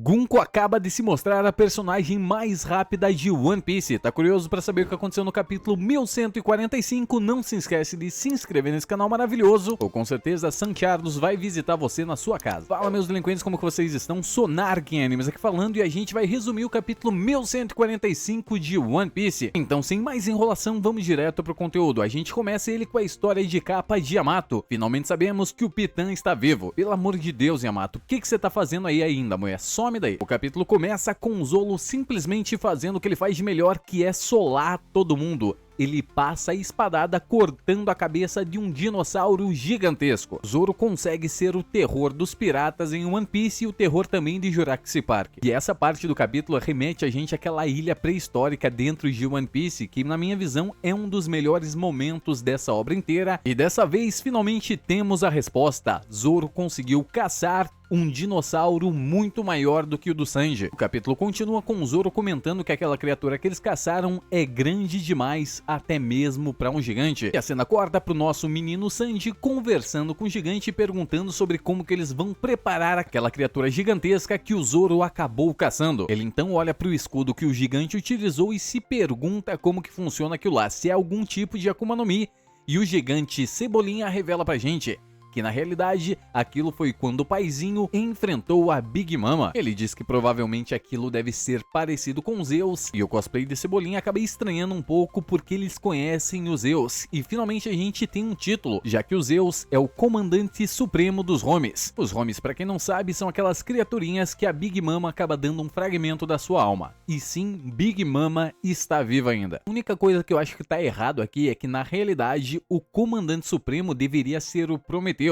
Gunko acaba de se mostrar a personagem mais rápida de One Piece. Tá curioso pra saber o que aconteceu no capítulo 1145? Não se esquece de se inscrever nesse canal maravilhoso, ou com certeza San Carlos vai visitar você na sua casa. Fala, meus delinquentes, como que vocês estão? Sonark Animes aqui falando, e a gente vai resumir o capítulo 1145 de One Piece. Então, sem mais enrolação, vamos direto pro conteúdo. A gente começa ele com a história de capa de Yamato. Finalmente sabemos que o Pitan está vivo. Pelo amor de Deus, Yamato, o que você tá fazendo aí ainda, mulher? Some daí. O capítulo começa com o Zolo simplesmente fazendo o que ele faz de melhor, que é solar todo mundo. Ele passa a espadada cortando a cabeça de um dinossauro gigantesco. Zoro consegue ser o terror dos piratas em One Piece e o terror também de Jurassic Park. E essa parte do capítulo remete a gente àquela ilha pré-histórica dentro de One Piece, que na minha visão é um dos melhores momentos dessa obra inteira. E dessa vez finalmente temos a resposta. Zoro conseguiu caçar um dinossauro muito maior do que o do Sanji. O capítulo continua com o Zoro comentando que aquela criatura que eles caçaram é grande demais, até mesmo para um gigante. E a cena corta pro nosso menino Sanji conversando com o gigante e perguntando sobre como que eles vão preparar aquela criatura gigantesca que o Zoro acabou caçando. Ele então olha pro escudo que o gigante utilizou e se pergunta como que funciona aquilo lá, se é algum tipo de Akuma no Mi, e o gigante Cebolinha revela pra gente que na realidade aquilo foi quando o paizinho enfrentou a Big Mama. Ele diz que provavelmente aquilo deve ser parecido com Zeus, e o cosplay de Cebolinha acaba estranhando um pouco porque eles conhecem os Zeus. E finalmente a gente tem um título, já que o Zeus é o comandante supremo dos Homies. Os Homies, pra quem não sabe, são aquelas criaturinhas que a Big Mama acaba dando um fragmento da sua alma. E sim, Big Mama está viva ainda. A única coisa que eu acho que tá errado aqui é que na realidade o comandante supremo deveria ser o Prometheus,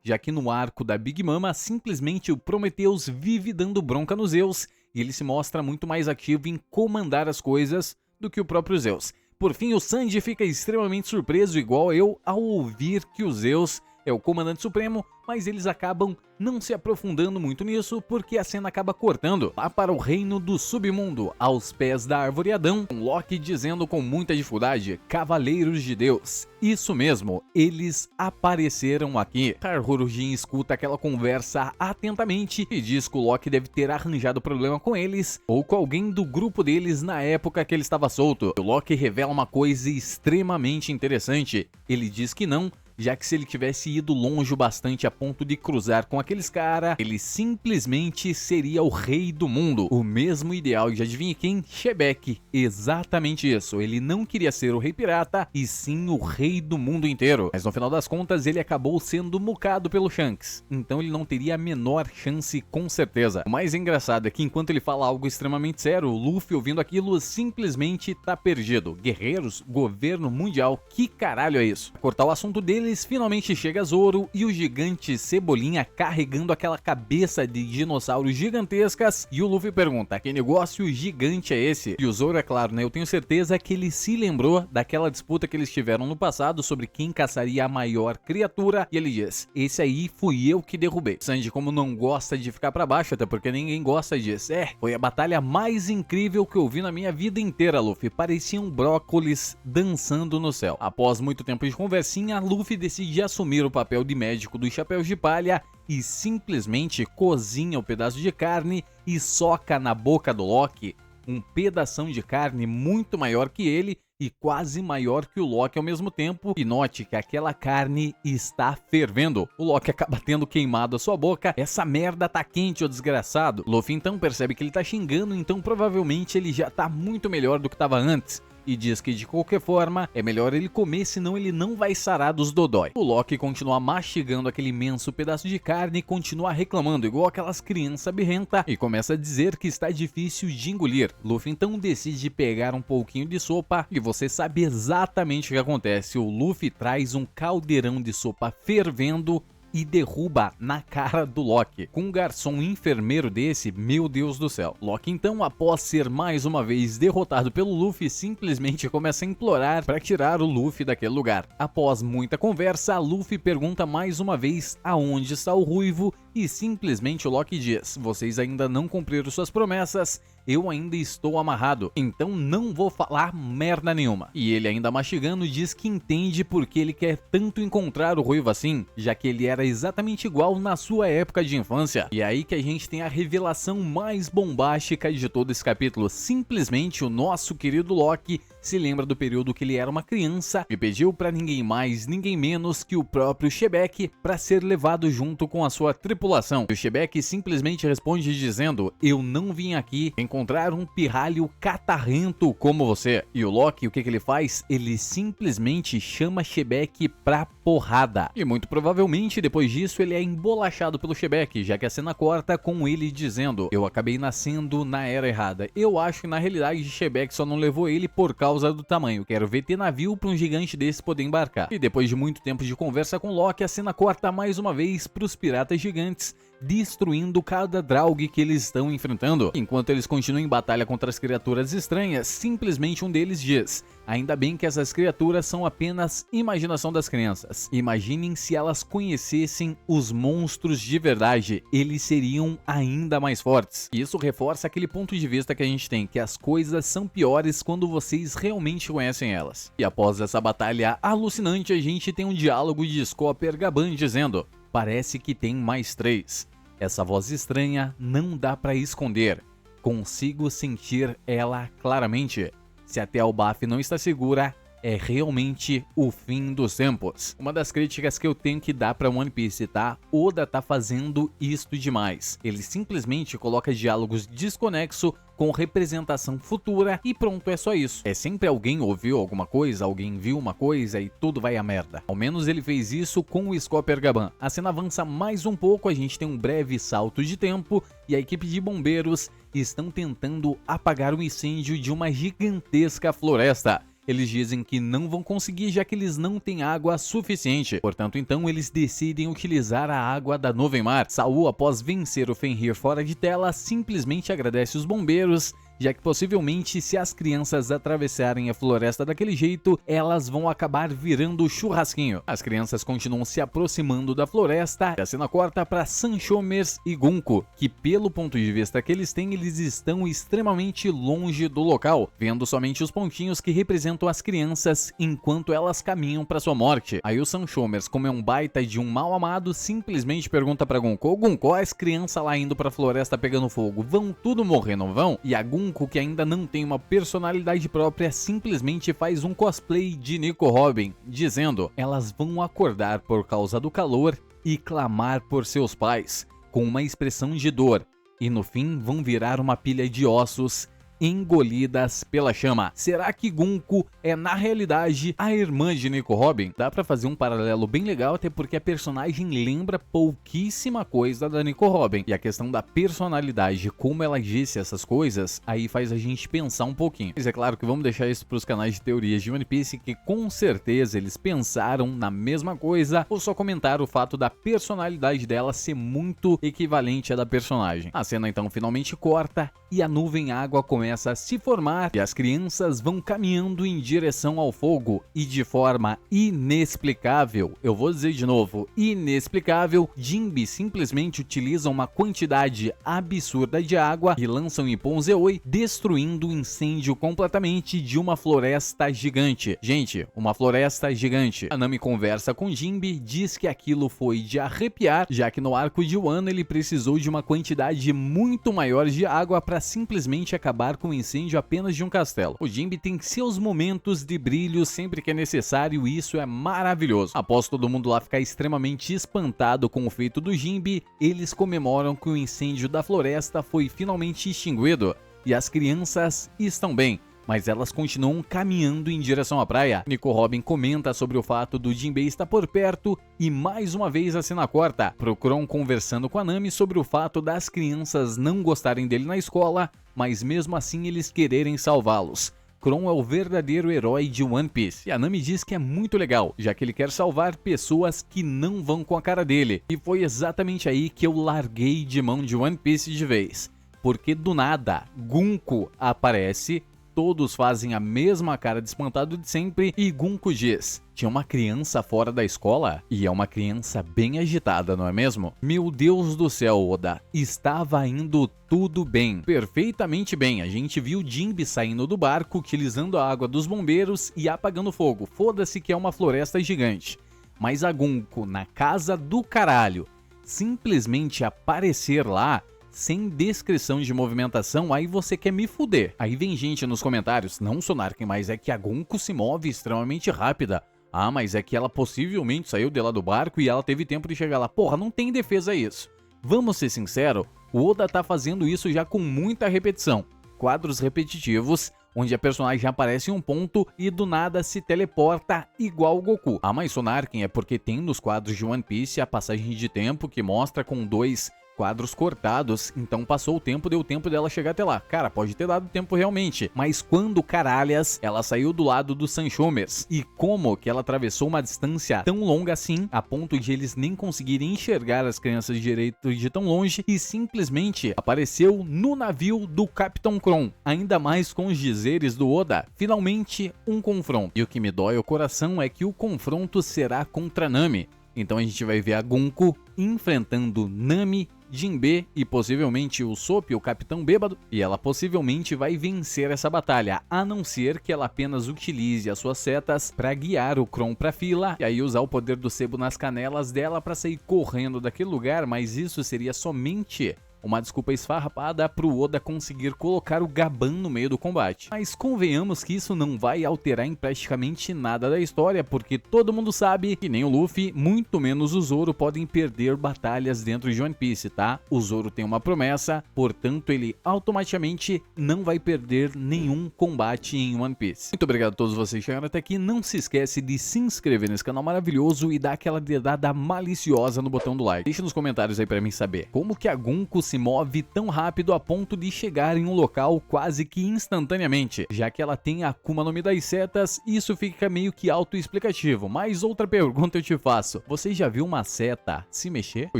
já que no arco da Big Mama, simplesmente o Prometheus vive dando bronca nos Zeus, e ele se mostra muito mais ativo em comandar as coisas do que o próprio Zeus. Por fim, o Sanji fica extremamente surpreso, igual eu, ao ouvir que o Zeus é o comandante supremo, mas eles acabam não se aprofundando muito nisso, porque a cena acaba cortando lá para o reino do submundo, aos pés da árvore Adão, com Loki dizendo com muita dificuldade: Cavaleiros de Deus. Isso mesmo, eles apareceram aqui. Harurujin escuta aquela conversa atentamente e diz que o Loki deve ter arranjado problema com eles, ou com alguém do grupo deles na época que ele estava solto. O Loki revela uma coisa extremamente interessante. Ele diz que não, já que se ele tivesse ido longe o bastante a ponto de cruzar com aqueles caras, ele simplesmente seria o rei do mundo. O mesmo ideal de adivinha quem? Shebeck. Exatamente isso. Ele não queria ser o rei pirata, e sim o rei do mundo inteiro. Mas no final das contas, ele acabou sendo mucado pelo Shanks. Então ele não teria a menor chance, com certeza. O mais engraçado é que enquanto ele fala algo extremamente sério, o Luffy, ouvindo aquilo, simplesmente tá perdido. Guerreiros, governo mundial, que caralho é isso? Pra cortar o assunto dele, finalmente chega Zoro e o gigante Cebolinha carregando aquela cabeça de dinossauros gigantescas, e o Luffy pergunta: que negócio gigante é esse? E o Zoro, é claro, né, eu tenho certeza que ele se lembrou daquela disputa que eles tiveram no passado sobre quem caçaria a maior criatura, e ele diz: esse aí fui eu que derrubei. Sanji, como não gosta de ficar pra baixo, até porque ninguém gosta disso, foi a batalha mais incrível que eu vi na minha vida inteira, Luffy. Pareciam brócolis dançando no céu. Após muito tempo de conversinha, Luffy decide assumir o papel de médico dos Chapéus de Palha e simplesmente cozinha o pedaço de carne e soca na boca do Loki um pedação de carne muito maior que ele e quase maior que o Loki ao mesmo tempo. E note que aquela carne está fervendo. O Loki acaba tendo queimado a sua boca. Essa merda tá quente, ô desgraçado. Luffy então percebe que ele tá xingando, então provavelmente ele já tá muito melhor do que tava antes, e diz que de qualquer forma é melhor ele comer, senão ele não vai sarar dos dodói. O Loki continua mastigando aquele imenso pedaço de carne e continua reclamando igual aquelas crianças birrenta, e começa a dizer que está difícil de engolir. Luffy então decide pegar um pouquinho de sopa, e você sabe exatamente o que acontece. O Luffy traz um caldeirão de sopa fervendo e derruba na cara do Loki. Com um garçom enfermeiro desse, meu Deus do céu. Loki então, após ser mais uma vez derrotado pelo Luffy, simplesmente começa a implorar para tirar o Luffy daquele lugar. Após muita conversa, Luffy pergunta mais uma vez aonde está o Ruivo, e simplesmente o Loki diz: vocês ainda não cumpriram suas promessas, eu ainda estou amarrado, então não vou falar merda nenhuma. E ele, ainda mastigando, diz que entende porque ele quer tanto encontrar o Ruivo assim, já que ele era exatamente igual na sua época de infância. E é aí que a gente tem a revelação mais bombástica de todo esse capítulo. Simplesmente o nosso querido Loki se lembra do período que ele era uma criança e pediu para ninguém mais, ninguém menos que o próprio Shebeck para ser levado junto com a sua tripulação. E o Shebeck simplesmente responde dizendo: eu não vim aqui encontrar um pirralho catarrento como você. E o Loki, o que ele faz? Ele simplesmente chama Shebeck pra porrada. E muito provavelmente depois disso ele é embolachado pelo Shebeck, já que a cena corta com ele dizendo: eu acabei nascendo na era errada. Eu acho que na realidade Shebeck só não levou ele por causa do tamanho. Quero ver ter navio pra um gigante desse poder embarcar. E depois de muito tempo de conversa com Loki, a cena corta mais uma vez pros piratas gigantes, destruindo cada Draug que eles estão enfrentando. Enquanto eles continuam em batalha contra as criaturas estranhas, simplesmente um deles diz: ainda bem que essas criaturas são apenas imaginação das crianças. Imaginem se elas conhecessem os monstros de verdade, eles seriam ainda mais fortes. E isso reforça aquele ponto de vista que a gente tem, que as coisas são piores quando vocês realmente conhecem elas. E após essa batalha alucinante, a gente tem um diálogo de Scopper Gaban dizendo: parece que tem mais 3. Essa voz estranha não dá pra esconder. Consigo sentir ela claramente. Se até a Elbaf não está segura, é realmente o fim dos tempos. Uma das críticas que eu tenho que dar pra One Piece, tá? Oda tá fazendo isto demais. Ele simplesmente coloca diálogos desconexos com representação futura e pronto, é só isso. É sempre alguém ouviu alguma coisa, alguém viu uma coisa e tudo vai a merda. Ao menos ele fez isso com o Scopper Gaban. A cena avança mais um pouco, a gente tem um breve salto de tempo e a equipe de bombeiros estão tentando apagar o incêndio de uma gigantesca floresta. Eles dizem que não vão conseguir, já que eles não têm água suficiente. Portanto, então, eles decidem utilizar a água da Nuvem Mar. Saul, após vencer o Fenrir fora de tela, simplesmente agradece os bombeiros, já que possivelmente, se as crianças atravessarem a floresta daquele jeito, elas vão acabar virando churrasquinho. As crianças continuam se aproximando da floresta e a cena corta para Sanchomers e Gunko, que pelo ponto de vista que eles têm, eles estão extremamente longe do local, vendo somente os pontinhos que representam as crianças enquanto elas caminham para sua morte. Aí o Sanchomers, como é um baita de um mal amado, simplesmente pergunta para Gunko: Gunko, as crianças lá indo para a floresta pegando fogo, vão tudo morrer, não vão? E a Gunko, que ainda não tem uma personalidade própria, simplesmente faz um cosplay de Nico Robin, dizendo: elas vão acordar por causa do calor e clamar por seus pais, com uma expressão de dor, e no fim vão virar uma pilha de ossos engolidas pela chama. Será que Gunko é na realidade a irmã de Nico Robin? Dá pra fazer um paralelo bem legal, até porque a personagem lembra pouquíssima coisa da Nico Robin. E a questão da personalidade, como ela disse essas coisas, aí faz a gente pensar um pouquinho. Mas é claro que vamos deixar isso pros canais de teorias de One Piece, que com certeza eles pensaram na mesma coisa, ou só comentaram o fato da personalidade dela ser muito equivalente à da personagem. A cena então finalmente corta e a nuvem água começa a se formar e as crianças vão caminhando em direção ao fogo e de forma inexplicável, eu vou dizer de novo, inexplicável, Jinbe simplesmente utiliza uma quantidade absurda de água e lança um Ippon Zeoi, destruindo o incêndio completamente de uma floresta gigante. Gente, uma floresta gigante. A Nami conversa com Jinbe, diz que aquilo foi de arrepiar, já que no arco de Wano ele precisou de uma quantidade muito maior de água para simplesmente acabar com o incêndio apenas de um castelo. O Jinbe tem seus momentos de brilho sempre que é necessário e isso é maravilhoso. Após todo mundo lá ficar extremamente espantado com o feito do Jinbe, eles comemoram que o incêndio da floresta foi finalmente extinguido e as crianças estão bem, mas elas continuam caminhando em direção à praia. Nico Robin comenta sobre o fato do Jinbei estar por perto e mais uma vez a cena corta pro Kron conversando com a Nami sobre o fato das crianças não gostarem dele na escola, mas mesmo assim eles quererem salvá-los. Kron é o verdadeiro herói de One Piece. E a Nami diz que é muito legal, já que ele quer salvar pessoas que não vão com a cara dele. E foi exatamente aí que eu larguei de mão de One Piece de vez. Porque do nada, Gunko aparece todos fazem a mesma cara de espantado de sempre e Gunko diz: tinha uma criança fora da escola? E é uma criança bem agitada, não é mesmo? Meu Deus do céu, Oda, estava indo tudo bem, perfeitamente bem. A gente viu Jinbe saindo do barco, utilizando a água dos bombeiros e apagando fogo. Foda-se que é uma floresta gigante. Mas a Gunko, na casa do caralho, simplesmente aparecer lá, sem descrição de movimentação, aí você quer me fuder. Aí vem gente nos comentários: não, Sonarken, mas é que a Gunko se move extremamente rápida. Ah, mas é que ela possivelmente saiu de lá do barco e ela teve tempo de chegar lá. Porra, não tem defesa isso. Vamos ser sinceros, o Oda tá fazendo isso já com muita repetição. Quadros repetitivos, onde a personagem aparece em um ponto e do nada se teleporta igual o Goku. Ah, mas Sonarken, é porque tem nos quadros de One Piece a passagem de tempo que mostra com 2 quadros cortados, então passou o tempo, deu tempo dela chegar até lá. Cara, pode ter dado tempo realmente, mas quando caralhas ela saiu do lado dos Sanchomers? E como que ela atravessou uma distância tão longa assim, a ponto de eles nem conseguirem enxergar as crianças direito de tão longe, e simplesmente apareceu no navio do Capitão Kron? Ainda mais com os dizeres do Oda, finalmente um confronto. E o que me dói o coração é que o confronto será contra Nami. Então a gente vai ver a Gunko enfrentando Nami, Jinbe e possivelmente o Sop, o Capitão Bêbado, e ela possivelmente vai vencer essa batalha, a não ser que ela apenas utilize as suas setas para guiar o Kron pra fila, e aí usar o poder do sebo nas canelas dela para sair correndo daquele lugar, mas isso seria somente uma desculpa esfarrapada pro Oda conseguir colocar o Gaban no meio do combate. Mas convenhamos que isso não vai alterar em praticamente nada da história, porque todo mundo sabe que nem o Luffy, muito menos o Zoro, podem perder batalhas dentro de One Piece, tá? O Zoro tem uma promessa, portanto ele automaticamente não vai perder nenhum combate em One Piece. Muito obrigado a todos vocês que chegaram até aqui. Não se esquece de se inscrever nesse canal maravilhoso e dar aquela dedada maliciosa no botão do like. Deixa nos comentários aí pra mim saber como que a Gunko se move tão rápido a ponto de chegar em um local quase que instantaneamente. Já que ela tem a Akuma no Mi das setas, isso fica meio que autoexplicativo. Mas outra pergunta eu te faço: você já viu uma seta se mexer? Eu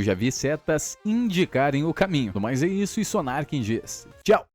já vi setas indicarem o caminho. Mas é isso, e Sonarken diz: tchau!